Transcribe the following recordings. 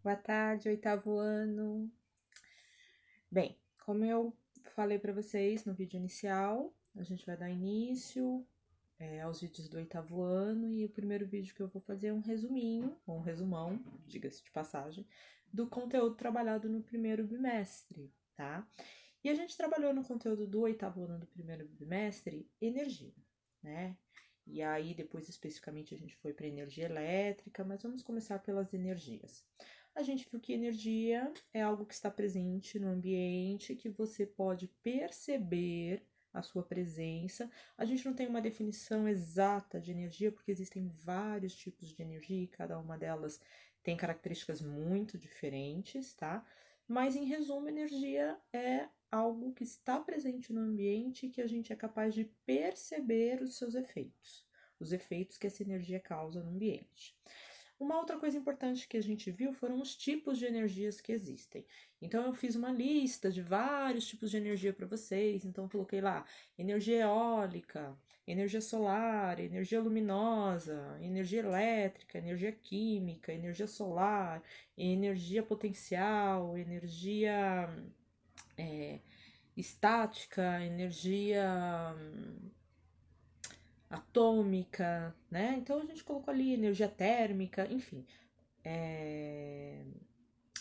Boa tarde, oitavo ano. Bem, como eu falei para vocês no vídeo inicial, a gente vai dar início aos vídeos do oitavo ano e o primeiro vídeo que eu vou fazer é um resuminho, ou um resumão, diga-se de passagem, do conteúdo trabalhado no primeiro bimestre, tá? E a gente trabalhou no conteúdo do oitavo ano do primeiro bimestre energia, né? E aí, depois, especificamente, a gente foi para energia elétrica, mas vamos começar pelas energias. A gente viu que energia é algo que está presente no ambiente, que você pode perceber a sua presença. A gente não tem uma definição exata de energia, porque existem vários tipos de energia e cada uma delas tem características muito diferentes, tá? Mas, em resumo, energia é algo que está presente no ambiente e que a gente é capaz de perceber os seus efeitos, os efeitos que essa energia causa no ambiente. Uma outra coisa importante que a gente viu foram os tipos de energias que existem. Então, eu fiz uma lista de vários tipos de energia para vocês. Então, eu coloquei lá energia eólica, energia solar, energia luminosa, energia elétrica, energia química, energia solar, energia potencial, energia estática, energia atômica, né? Então a gente colocou ali energia térmica, enfim,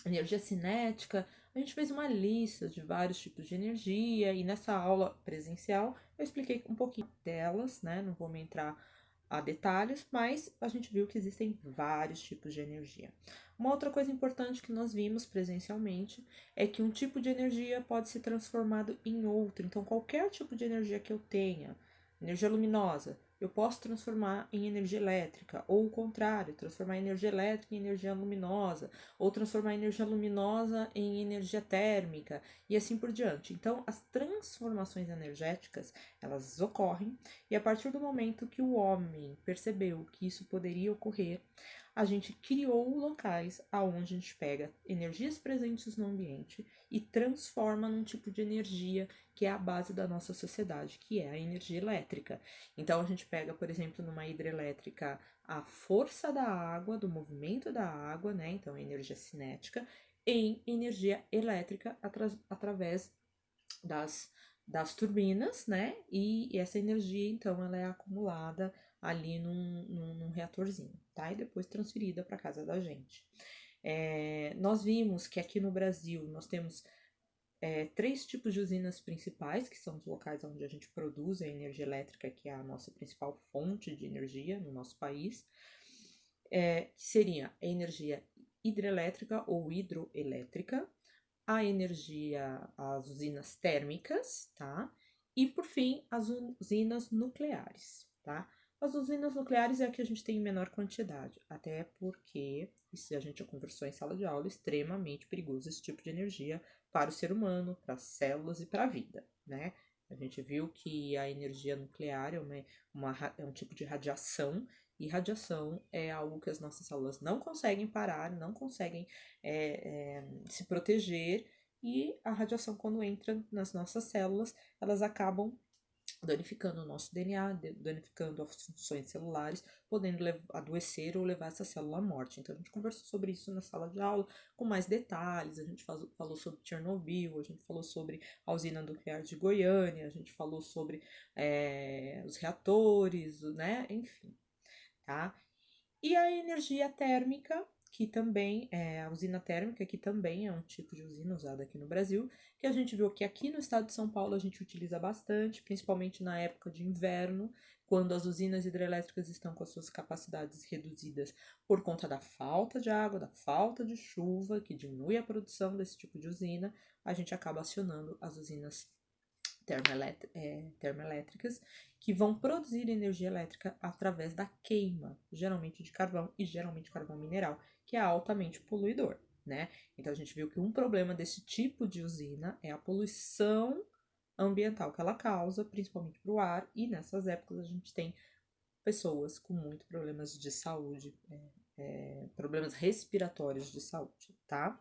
energia cinética. A gente fez uma lista de vários tipos de energia e nessa aula presencial eu expliquei um pouquinho delas, né? Não vou me entrar a detalhes, mas a gente viu que existem vários tipos de energia. Uma outra coisa importante que nós vimos presencialmente é que um tipo de energia pode ser transformado em outro. Então, qualquer tipo de energia que eu tenha, energia luminosa, eu posso transformar em energia elétrica, ou o contrário, transformar energia elétrica em energia luminosa, ou transformar energia luminosa em energia térmica, e assim por diante. Então, as transformações energéticas, elas ocorrem, e a partir do momento que o homem percebeu que isso poderia ocorrer, a gente criou locais aonde a gente pega energias presentes no ambiente e transforma num tipo de energia que é a base da nossa sociedade, que é a energia elétrica. Então a gente pega, por exemplo, numa hidrelétrica, a força da água, do movimento da água, né? Então a energia cinética, em energia elétrica através das turbinas, né? E essa energia, então, ela é acumulada ali num reatorzinho, tá? E depois transferida para casa da gente. Nós vimos que aqui no Brasil nós temos três tipos de usinas principais, que são os locais onde a gente produz a energia elétrica, que é a nossa principal fonte de energia no nosso país, que seria a energia hidrelétrica ou hidroelétrica, a energia, as usinas térmicas, tá? E por fim, as usinas nucleares, tá? As usinas nucleares é a que a gente tem em menor quantidade, até porque, isso a gente já conversou em sala de aula, é extremamente perigoso esse tipo de energia para o ser humano, para as células e para a vida, né? A gente viu que a energia nuclear é um tipo de radiação, e radiação é algo que as nossas células não conseguem parar, não conseguem se proteger, e a radiação, quando entra nas nossas células, elas acabam danificando o nosso DNA, danificando as funções celulares, podendo adoecer ou levar essa célula à morte. Então, a gente conversou sobre isso na sala de aula com mais detalhes. A gente falou sobre Chernobyl, a gente falou sobre a usina nuclear de Goiânia, a gente falou sobre os reatores, né? Enfim, tá? E a energia térmica, que também é a usina térmica, que também é um tipo de usina usada aqui no Brasil, que a gente viu que aqui no estado de São Paulo a gente utiliza bastante, principalmente na época de inverno, quando as usinas hidrelétricas estão com as suas capacidades reduzidas por conta da falta de água, da falta de chuva, que diminui a produção desse tipo de usina, a gente acaba acionando as usinas termoelétricas, que vão produzir energia elétrica através da queima, geralmente de carvão e geralmente carvão mineral, que é altamente poluidor, né? Então a gente viu que um problema desse tipo de usina é a poluição ambiental que ela causa, principalmente para o ar, e nessas épocas a gente tem pessoas com muitos problemas de saúde, problemas respiratórios de saúde, tá?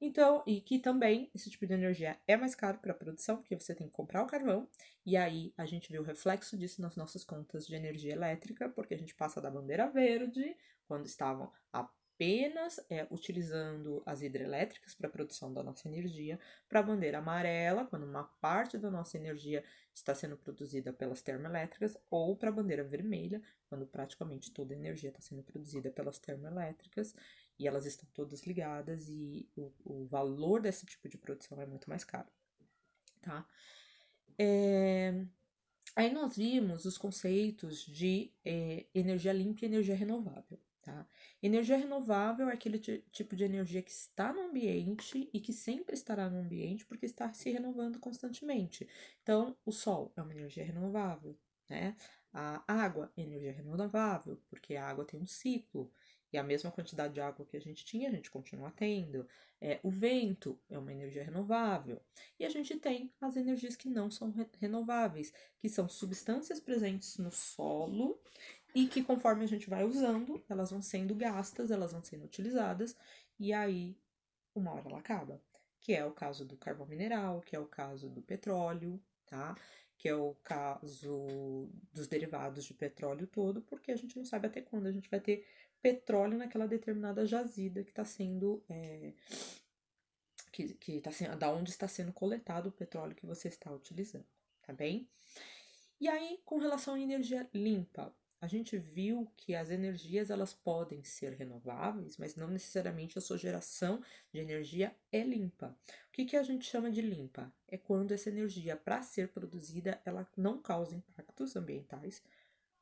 Então, e que também esse tipo de energia é mais caro para a produção, porque você tem que comprar o carvão, e aí a gente vê o reflexo disso nas nossas contas de energia elétrica, porque a gente passa da bandeira verde, quando estavam há apenas utilizando as hidrelétricas para a produção da nossa energia, para a bandeira amarela, quando uma parte da nossa energia está sendo produzida pelas termoelétricas, ou para a bandeira vermelha, quando praticamente toda a energia está sendo produzida pelas termoelétricas, e elas estão todas ligadas, e o valor desse tipo de produção é muito mais caro, tá? Aí nós vimos os conceitos de energia limpa e energia renovável, tá? Energia renovável é aquele tipo de energia que está no ambiente e que sempre estará no ambiente porque está se renovando constantemente. Então, o sol é uma energia renovável, né? A água é energia renovável, porque a água tem um ciclo. E a mesma quantidade de água que a gente tinha, a gente continua tendo. O vento é uma energia renovável. E a gente tem as energias que não são renováveis, que são substâncias presentes no solo e que, conforme a gente vai usando, elas vão sendo gastas, elas vão sendo utilizadas, e aí, uma hora ela acaba. Que é o caso do carvão mineral, que é o caso do petróleo, tá? Que é o caso dos derivados de petróleo todo, porque a gente não sabe até quando a gente vai ter petróleo naquela determinada jazida que está sendo da onde está sendo coletado o petróleo que você está utilizando, tá bem? E aí, com relação à energia limpa, a gente viu que as energias elas podem ser renováveis, mas não necessariamente a sua geração de energia é limpa. O que a gente chama de limpa? É quando essa energia, para ser produzida, ela não causa impactos ambientais,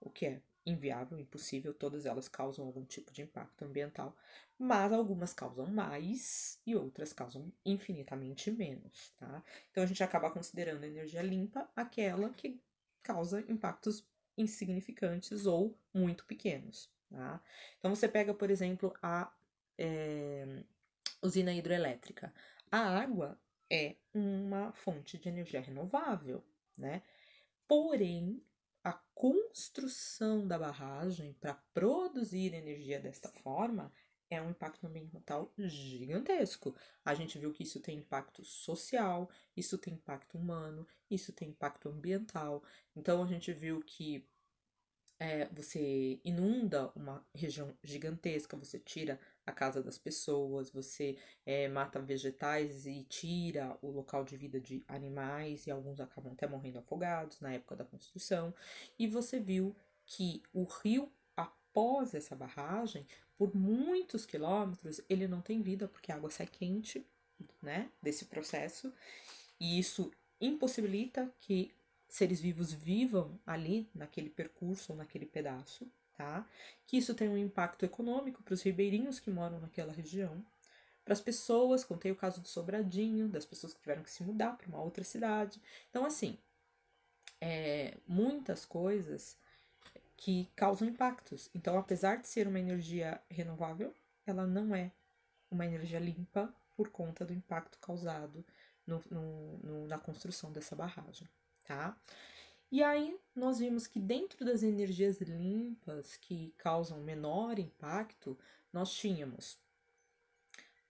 o que é inviável, impossível, todas elas causam algum tipo de impacto ambiental, mas algumas causam mais e outras causam infinitamente menos, tá? Então a gente acaba considerando a energia limpa aquela que causa impactos insignificantes ou muito pequenos, tá? Então você pega, por exemplo, a usina hidroelétrica. A água é uma fonte de energia renovável, né? Porém, a construção da barragem para produzir energia desta forma é um impacto ambiental gigantesco. A gente viu que isso tem impacto social, isso tem impacto humano, isso tem impacto ambiental. Então, a gente viu que você inunda uma região gigantesca, você tira a casa das pessoas, você mata vegetais e tira o local de vida de animais, e alguns acabam até morrendo afogados na época da construção. E você viu que o rio, após essa barragem, por muitos quilômetros, ele não tem vida, porque a água sai quente, né, desse processo, e isso impossibilita que seres vivos vivam ali naquele percurso ou naquele pedaço, tá? Que isso tem um impacto econômico para os ribeirinhos que moram naquela região, para as pessoas, contei o caso do Sobradinho, das pessoas que tiveram que se mudar para uma outra cidade. Então, assim, muitas coisas que causam impactos. Então, apesar de ser uma energia renovável, ela não é uma energia limpa por conta do impacto causado na construção dessa barragem, tá? E aí nós vimos que dentro das energias limpas que causam menor impacto, nós tínhamos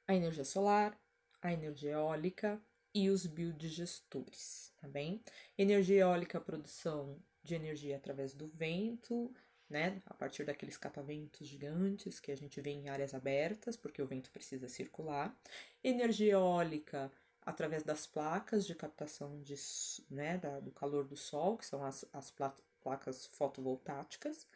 a energia solar, a energia eólica e os biodigestores, tá bem? Energia eólica, a produção de energia através do vento, né? A partir daqueles cataventos gigantes que a gente vê em áreas abertas, porque o vento precisa circular. Energia eólica através das placas de captação do calor do sol, que são as placas fotovoltaicas,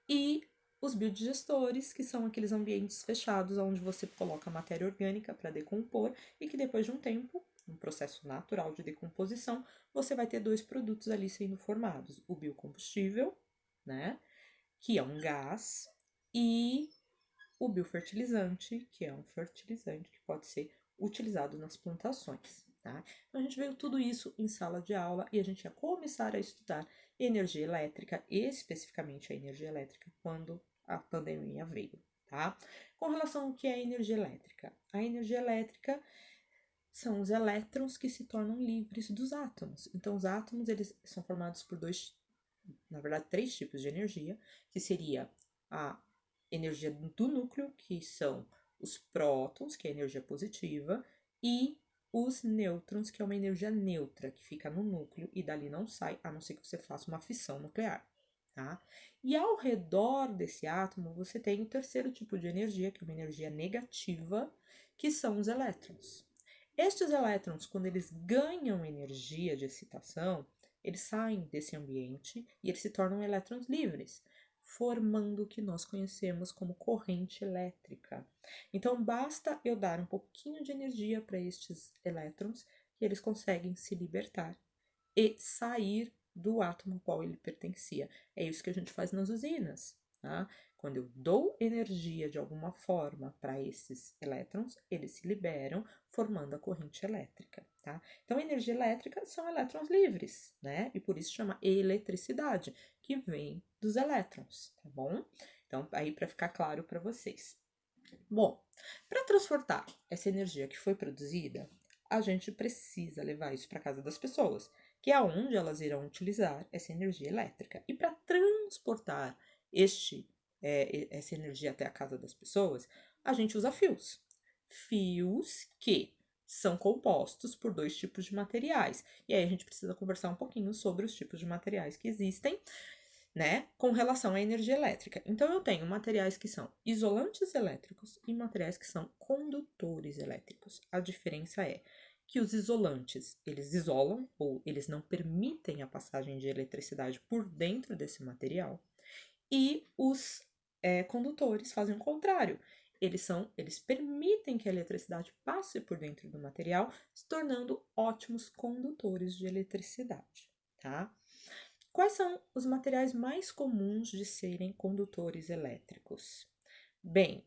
e os biodigestores, que são aqueles ambientes fechados onde você coloca matéria orgânica para decompor e que depois de um tempo, um processo natural de decomposição, você vai ter dois produtos ali sendo formados: o biocombustível, né, que é um gás, e o biofertilizante, que é um fertilizante que pode ser utilizado nas plantações, tá? Então a gente veio tudo isso em sala de aula e a gente ia começar a estudar energia elétrica, especificamente a energia elétrica, quando a pandemia veio, tá? Com relação ao que é energia elétrica, a energia elétrica são os elétrons que se tornam livres dos átomos. Então, os átomos eles são formados por três tipos de energia, que seria a energia do núcleo, que são os prótons, que é a energia positiva, e os nêutrons, que é uma energia neutra, que fica no núcleo e dali não sai, a não ser que você faça uma fissão nuclear, tá? E ao redor desse átomo, você tem o terceiro tipo de energia, que é uma energia negativa, que são os elétrons. Estes elétrons, quando eles ganham energia de excitação, eles saem desse ambiente e eles se tornam elétrons livres, formando o que nós conhecemos como corrente elétrica. Então, basta eu dar um pouquinho de energia para estes elétrons e eles conseguem se libertar e sair do átomo ao qual ele pertencia. É isso que a gente faz nas usinas, tá? Quando eu dou energia de alguma forma para esses elétrons, eles se liberam, formando a corrente elétrica, tá? Então, a energia elétrica são elétrons livres, né? E por isso chama eletricidade, que vem dos elétrons, tá bom? Então, aí para ficar claro para vocês. Bom, para transportar essa energia que foi produzida, a gente precisa levar isso para casa das pessoas, que é onde elas irão utilizar essa energia elétrica. E para transportar essa energia até a casa das pessoas, a gente usa fios. Fios que são compostos por dois tipos de materiais. E aí a gente precisa conversar um pouquinho sobre os tipos de materiais que existem, né, com relação à energia elétrica. Então, eu tenho materiais que são isolantes elétricos e materiais que são condutores elétricos. A diferença é que os isolantes, eles isolam ou eles não permitem a passagem de eletricidade por dentro desse material, e os condutores fazem o contrário. Eles permitem que a eletricidade passe por dentro do material, se tornando ótimos condutores de eletricidade, tá? Quais são os materiais mais comuns de serem condutores elétricos? Bem,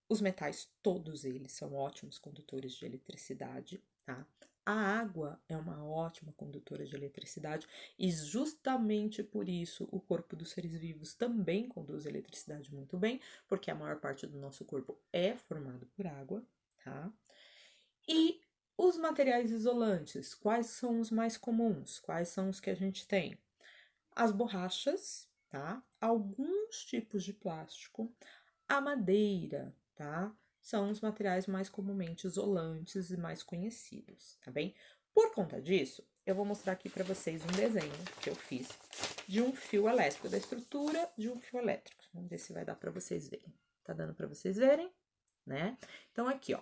os metais, todos eles são ótimos condutores de eletricidade, tá? A água é uma ótima condutora de eletricidade e justamente por isso o corpo dos seres vivos também conduz eletricidade muito bem, porque a maior parte do nosso corpo é formado por água, tá? E os materiais isolantes, quais são os mais comuns? Quais são os que a gente tem? As borrachas, tá? Alguns tipos de plástico, a madeira, tá? São os materiais mais comumente isolantes e mais conhecidos, tá bem? Por conta disso, eu vou mostrar aqui para vocês um desenho que eu fiz de um fio elétrico, da estrutura de um fio elétrico. Vamos ver se vai dar para vocês verem. Tá dando para vocês verem, né? Então, aqui, ó.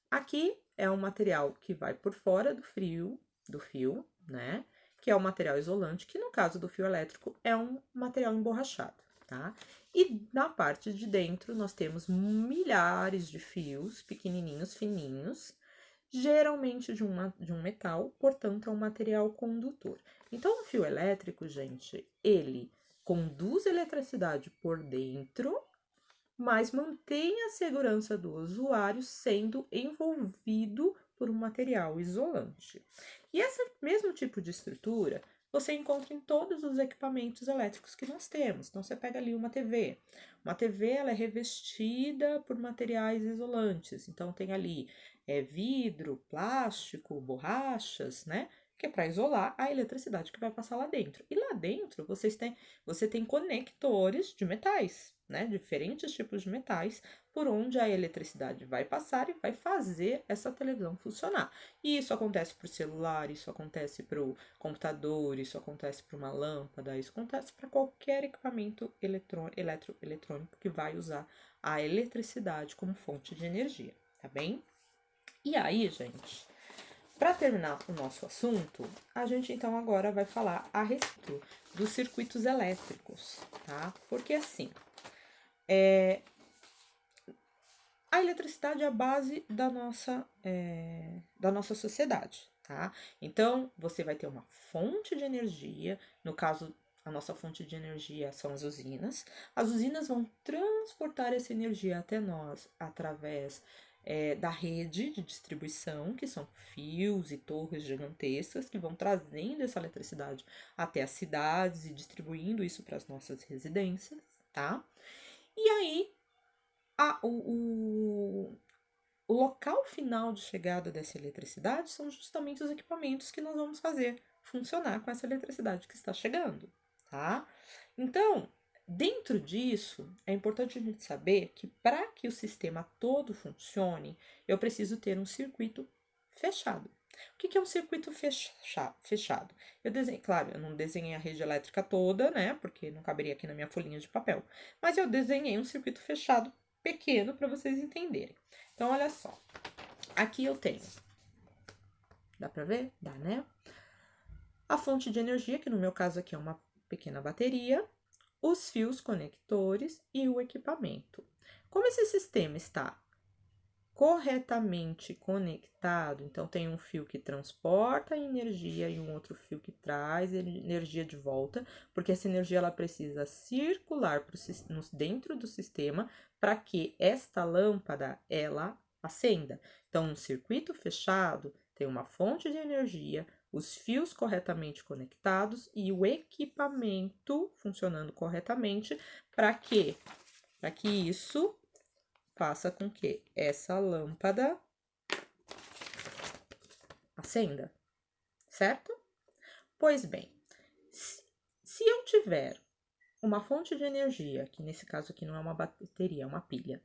Aqui é um material que vai por fora do fio, né? Que é o material isolante, que no caso do fio elétrico é um material emborrachado, tá? E na parte de dentro nós temos milhares de fios pequenininhos, fininhos, geralmente de um metal, portanto é um material condutor. Então, o fio elétrico, gente, ele conduz eletricidade por dentro, mas mantém a segurança do usuário sendo envolvido por um material isolante. E esse mesmo tipo de estrutura você encontra em todos os equipamentos elétricos que nós temos. Então, você pega ali uma TV. Uma TV ela é revestida por materiais isolantes. Então, tem ali vidro, plástico, borrachas, né? Que é para isolar a eletricidade que vai passar lá dentro. E lá dentro você tem conectores de metais, né? Diferentes tipos de metais, por onde a eletricidade vai passar e vai fazer essa televisão funcionar. E isso acontece para o celular, isso acontece para o computador, isso acontece para uma lâmpada, isso acontece para qualquer equipamento eletrônico que vai usar a eletricidade como fonte de energia, tá bem? E aí, gente, para terminar o nosso assunto, a gente então agora vai falar a respeito dos circuitos elétricos, tá? Porque assim, a eletricidade é a base da nossa sociedade, tá? Então, você vai ter uma fonte de energia, no caso, a nossa fonte de energia são as usinas. As usinas vão transportar essa energia até nós através da rede de distribuição, que são fios e torres gigantescas, que vão trazendo essa eletricidade até as cidades e distribuindo isso para as nossas residências, tá? E aí, o local final de chegada dessa eletricidade são justamente os equipamentos que nós vamos fazer funcionar com essa eletricidade que está chegando, tá? Então, dentro disso, é importante a gente saber que para que o sistema todo funcione, eu preciso ter um circuito fechado. O que é um circuito fechado? Eu desenhei, claro, eu não desenhei a rede elétrica toda, né? Porque não caberia aqui na minha folhinha de papel. Mas eu desenhei um circuito fechado pequeno para vocês entenderem. Então, olha só. Aqui eu tenho. Dá para ver? Dá, né? A fonte de energia, que no meu caso aqui é uma pequena bateria, os fios conectores e o equipamento. Como esse sistema está corretamente conectado, então tem um fio que transporta a energia e um outro fio que traz energia de volta, porque essa energia ela precisa circular dentro do sistema para que esta lâmpada ela acenda. Então, um circuito fechado tem uma fonte de energia, os fios corretamente conectados e o equipamento funcionando corretamente para quê? Para que isso faça com que essa lâmpada acenda, certo? Pois bem, se eu tiver uma fonte de energia, que nesse caso aqui não é uma bateria, é uma pilha,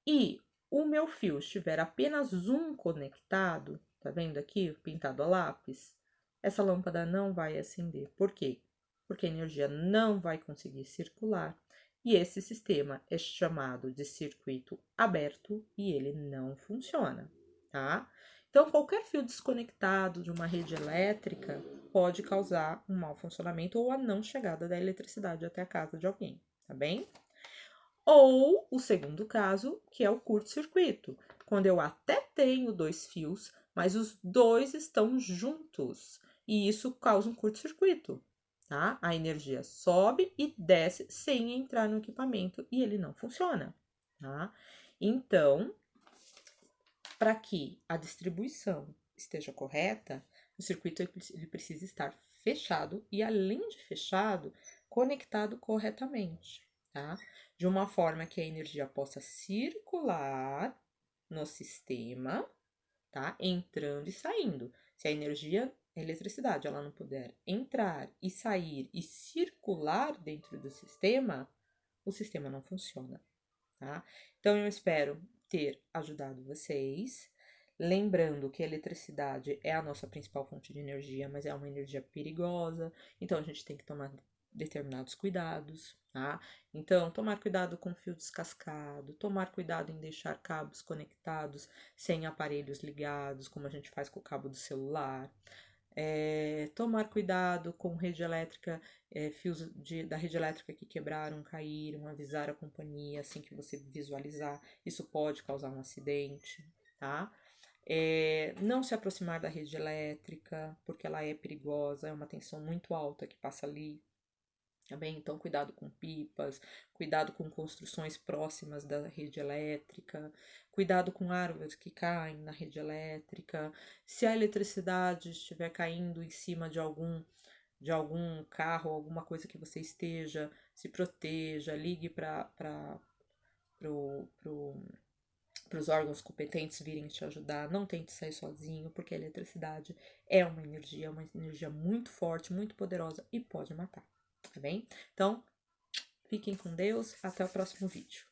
e o meu fio estiver apenas um conectado, tá vendo aqui, pintado a lápis? Essa lâmpada não vai acender. Por quê? Porque a energia não vai conseguir circular. E esse sistema é chamado de circuito aberto e ele não funciona, tá? Então, qualquer fio desconectado de uma rede elétrica pode causar um mau funcionamento ou a não chegada da eletricidade até a casa de alguém, tá bem? Ou o segundo caso, que é o curto-circuito, quando eu até tenho dois fios, mas os dois estão juntos, e isso causa um curto-circuito, tá? A energia sobe e desce sem entrar no equipamento e ele não funciona, tá? Então, para que a distribuição esteja correta, o circuito ele precisa estar fechado e, além de fechado, conectado corretamente, tá? De uma forma que a energia possa circular no sistema, tá? Entrando e saindo. Se a energia, a eletricidade, ela não puder entrar e sair e circular dentro do sistema, o sistema não funciona, tá? Então, eu espero ter ajudado vocês. Lembrando que a eletricidade é a nossa principal fonte de energia, mas é uma energia perigosa, então a gente tem que tomar determinados cuidados, tá? Então, tomar cuidado com fio descascado, tomar cuidado em deixar cabos conectados sem aparelhos ligados, como a gente faz com o cabo do celular. Tomar cuidado com rede elétrica, fios da rede elétrica que quebraram, caíram, avisar a companhia assim que você visualizar, isso pode causar um acidente, tá? Não se aproximar da rede elétrica, porque ela é perigosa, é uma tensão muito alta que passa ali, tá bem? Então, cuidado com pipas, cuidado com construções próximas da rede elétrica, cuidado com árvores que caem na rede elétrica. Se a eletricidade estiver caindo em cima de algum carro, alguma coisa que você esteja, se proteja, ligue para os órgãos competentes virem te ajudar, não tente sair sozinho, porque a eletricidade é uma energia muito forte, muito poderosa e pode matar, tá bem? Então, fiquem com Deus, até o próximo vídeo.